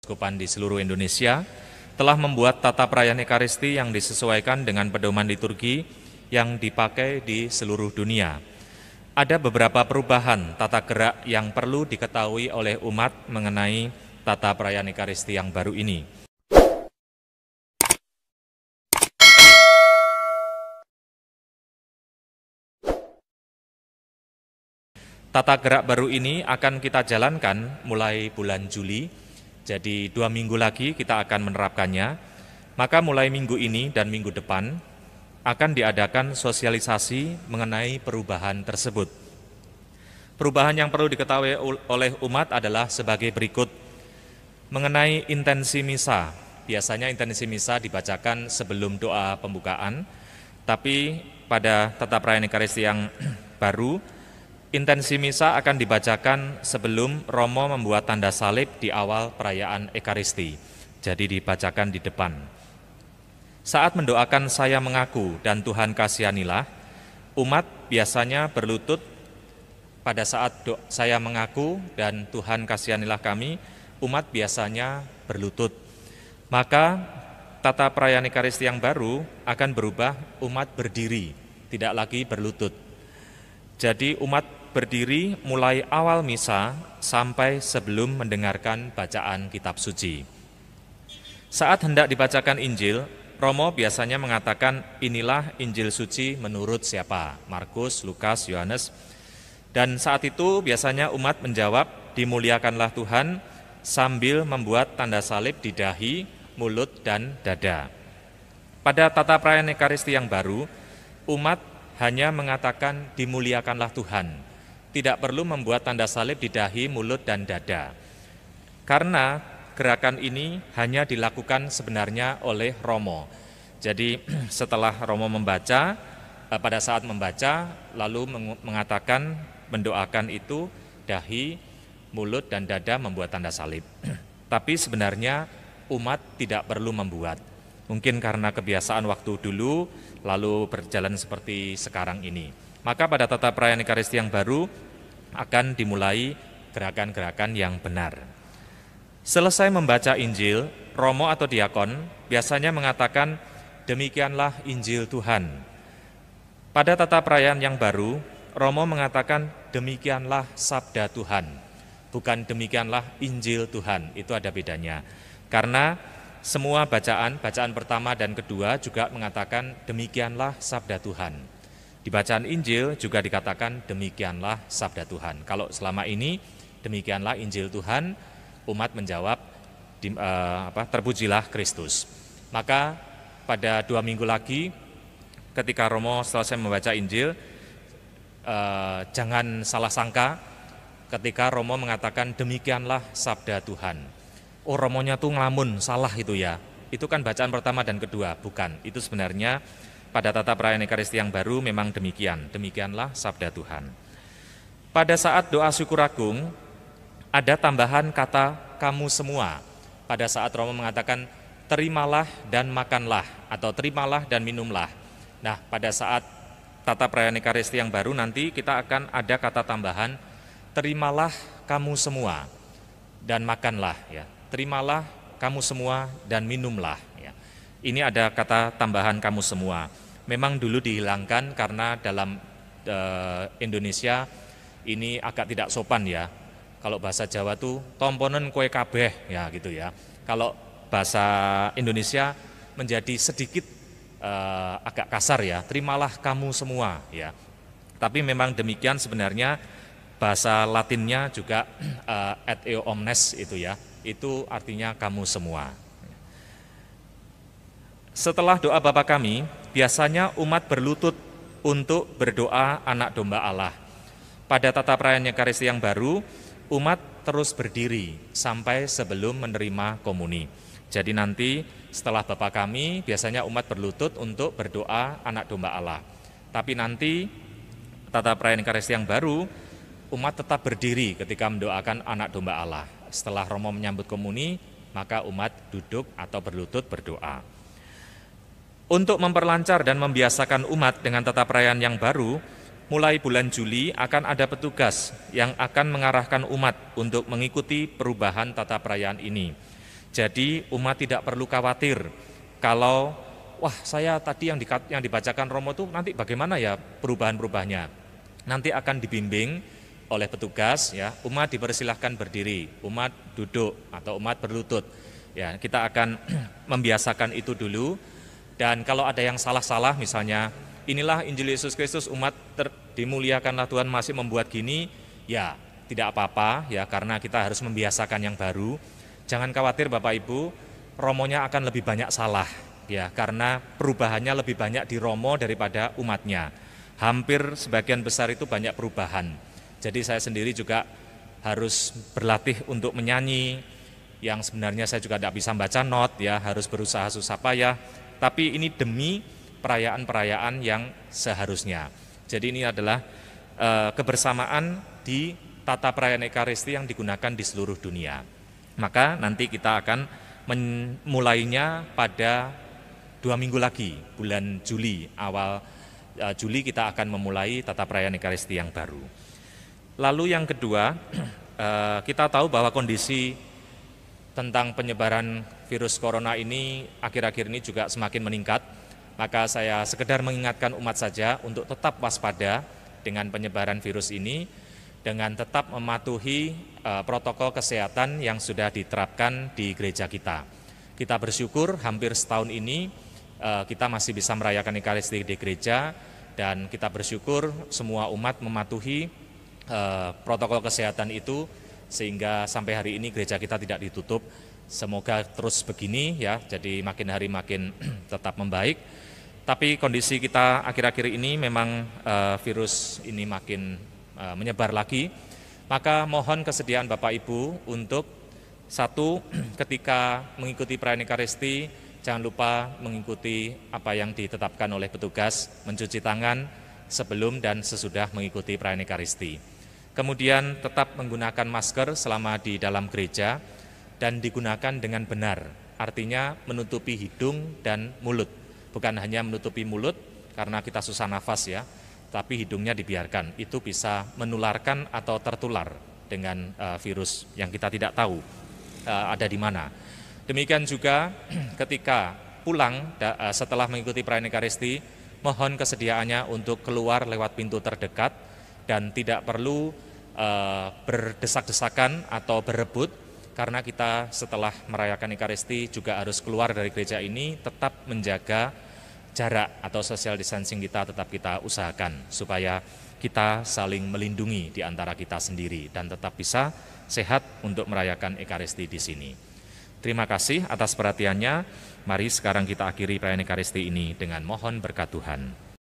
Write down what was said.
Keuskupan di seluruh Indonesia telah membuat tata perayaan Ekaristi yang disesuaikan dengan pedoman liturgi yang dipakai di seluruh dunia. Ada beberapa perubahan tata gerak yang perlu diketahui oleh umat mengenai tata perayaan Ekaristi yang baru ini. Tata gerak baru ini akan kita jalankan mulai bulan Juli. Jadi 2 minggu lagi kita akan menerapkannya, maka mulai minggu ini dan minggu depan akan diadakan sosialisasi mengenai perubahan tersebut. Perubahan yang perlu diketahui oleh umat adalah sebagai berikut. Mengenai intensi misa, biasanya intensi misa dibacakan sebelum doa pembukaan, tapi pada tata perayaan Ekaristi yang baru, intensi misa akan dibacakan sebelum Romo membuat tanda salib di awal perayaan Ekaristi. Jadi dibacakan di depan. Saat mendoakan saya mengaku dan Tuhan kasihanilah, umat biasanya berlutut pada saat saya mengaku dan Tuhan kasihanilah kami, umat biasanya berlutut. Maka tata perayaan Ekaristi yang baru akan berubah umat berdiri, tidak lagi berlutut. Jadi umat berdiri mulai awal misa sampai sebelum mendengarkan bacaan kitab suci. Saat hendak dibacakan Injil, Romo biasanya mengatakan inilah Injil suci menurut siapa? Markus, Lukas, Yohanes. Dan saat itu biasanya umat menjawab dimuliakanlah Tuhan sambil membuat tanda salib di dahi, mulut, dan dada. Pada tata perayaan Ekaristi yang baru, umat hanya mengatakan dimuliakanlah Tuhan, tidak perlu membuat tanda salib di dahi, mulut, dan dada. Karena gerakan ini hanya dilakukan sebenarnya oleh Romo. Jadi setelah Romo membaca, pada saat membaca, lalu mengatakan, mendoakan itu dahi, mulut, dan dada membuat tanda salib. Tapi sebenarnya umat tidak perlu membuat. Mungkin karena kebiasaan waktu dulu, lalu berjalan seperti sekarang ini. Maka pada tata perayaan Ekaristi yang baru akan dimulai gerakan-gerakan yang benar. Selesai membaca Injil, Romo atau diakon biasanya mengatakan demikianlah Injil Tuhan. Pada tata perayaan yang baru, Romo mengatakan demikianlah sabda Tuhan, bukan demikianlah Injil Tuhan. Itu ada bedanya. Karena semua bacaan pertama dan kedua juga mengatakan demikianlah sabda Tuhan. Di bacaan Injil juga dikatakan demikianlah sabda Tuhan. Kalau selama ini demikianlah Injil Tuhan, umat menjawab terpujilah Kristus. Maka pada 2 minggu lagi ketika Romo selesai membaca Injil, jangan salah sangka ketika Romo mengatakan demikianlah sabda Tuhan. Oh, Romonya tuh ngelamun, salah itu ya. Itu kan bacaan pertama dan kedua, bukan. Itu sebenarnya pada tata perayaan Ekaristi yang baru memang demikian. Demikianlah sabda Tuhan. Pada saat doa syukur agung, ada tambahan kata kamu semua. Pada saat Romo mengatakan terimalah dan makanlah, atau terimalah dan minumlah. Nah, pada saat tata perayaan Ekaristi yang baru nanti kita akan ada kata tambahan terimalah kamu semua dan makanlah ya. Terimalah kamu semua dan minumlah. Ya. Ini ada kata tambahan kamu semua. Memang dulu dihilangkan karena dalam Indonesia ini agak tidak sopan ya. Kalau bahasa Jawa tuh tomponen kue kabeh ya gitu ya. Kalau bahasa Indonesia menjadi sedikit agak kasar ya. Terimalah kamu semua ya. Tapi memang demikian sebenarnya bahasa Latinnya juga et eo omnes itu ya. Itu artinya kamu semua. Setelah doa Bapa kami, biasanya umat berlutut untuk berdoa anak domba Allah. Pada tata perayaan Ekaristi yang baru, umat terus berdiri sampai sebelum menerima komuni. Jadi nanti setelah Bapa kami, biasanya umat berlutut untuk berdoa anak domba Allah. Tapi nanti tata perayaan Ekaristi yang baru, umat tetap berdiri ketika mendoakan anak domba Allah. Setelah Romo menyambut komuni, maka umat duduk atau berlutut berdoa. Untuk memperlancar dan membiasakan umat dengan tata perayaan yang baru, mulai bulan Juli akan ada petugas yang akan mengarahkan umat untuk mengikuti perubahan tata perayaan ini. Jadi umat tidak perlu khawatir kalau wah saya tadi yang dibacakan Romo itu nanti bagaimana ya perubahan-perubahannya. Nanti akan dibimbing oleh petugas, ya, umat dipersilahkan berdiri, umat duduk atau umat berlutut. Ya, kita akan membiasakan itu dulu. Dan kalau ada yang salah-salah, misalnya inilah Injil Yesus Kristus, umat dimuliakanlah Tuhan masih membuat gini, ya tidak apa-apa ya, karena kita harus membiasakan yang baru. Jangan khawatir Bapak Ibu, romonya akan lebih banyak salah ya, karena perubahannya lebih banyak di romo daripada umatnya. Hampir sebagian besar itu banyak perubahan. Jadi saya sendiri juga harus berlatih untuk menyanyi, yang sebenarnya saya juga tidak bisa baca not ya, harus berusaha susah payah. Tapi ini demi perayaan-perayaan yang seharusnya. Jadi ini adalah kebersamaan di tata perayaan Ekaristi yang digunakan di seluruh dunia. Maka nanti kita akan memulainya pada 2 minggu lagi, bulan Juli, awal Juli kita akan memulai tata perayaan Ekaristi yang baru. Lalu yang kedua, kita tahu bahwa kondisi tentang penyebaran virus corona ini akhir-akhir ini juga semakin meningkat. Maka saya sekedar mengingatkan umat saja untuk tetap waspada dengan penyebaran virus ini, dengan tetap mematuhi protokol kesehatan yang sudah diterapkan di gereja kita. Kita bersyukur hampir setahun ini kita masih bisa merayakan Ekaristi di gereja, dan kita bersyukur semua umat mematuhi protokol kesehatan itu sehingga sampai hari ini gereja kita tidak ditutup. Semoga terus begini ya, jadi makin hari makin tetap membaik. Tapi kondisi kita akhir-akhir ini memang virus ini makin menyebar lagi. Maka mohon kesediaan Bapak Ibu untuk satu, ketika mengikuti perayaan Ekaristi jangan lupa mengikuti apa yang ditetapkan oleh petugas, mencuci tangan sebelum dan sesudah mengikuti perayaan Ekaristi. Kemudian tetap menggunakan masker selama di dalam gereja dan digunakan dengan benar, artinya menutupi hidung dan mulut. Bukan hanya menutupi mulut karena kita susah nafas ya, tapi hidungnya dibiarkan. Itu bisa menularkan atau tertular dengan virus yang kita tidak tahu ada di mana. Demikian juga ketika pulang setelah mengikuti perayaan Ekaristi, mohon kesediaannya untuk keluar lewat pintu terdekat dan tidak perlu berdesak-desakan atau berebut, karena kita setelah merayakan Ekaristi juga harus keluar dari gereja ini tetap menjaga jarak atau social distancing kita tetap kita usahakan supaya kita saling melindungi di antara kita sendiri dan tetap bisa sehat untuk merayakan Ekaristi di sini. Terima kasih atas perhatiannya. Mari sekarang kita akhiri perayaan Ekaristi ini dengan mohon berkat Tuhan.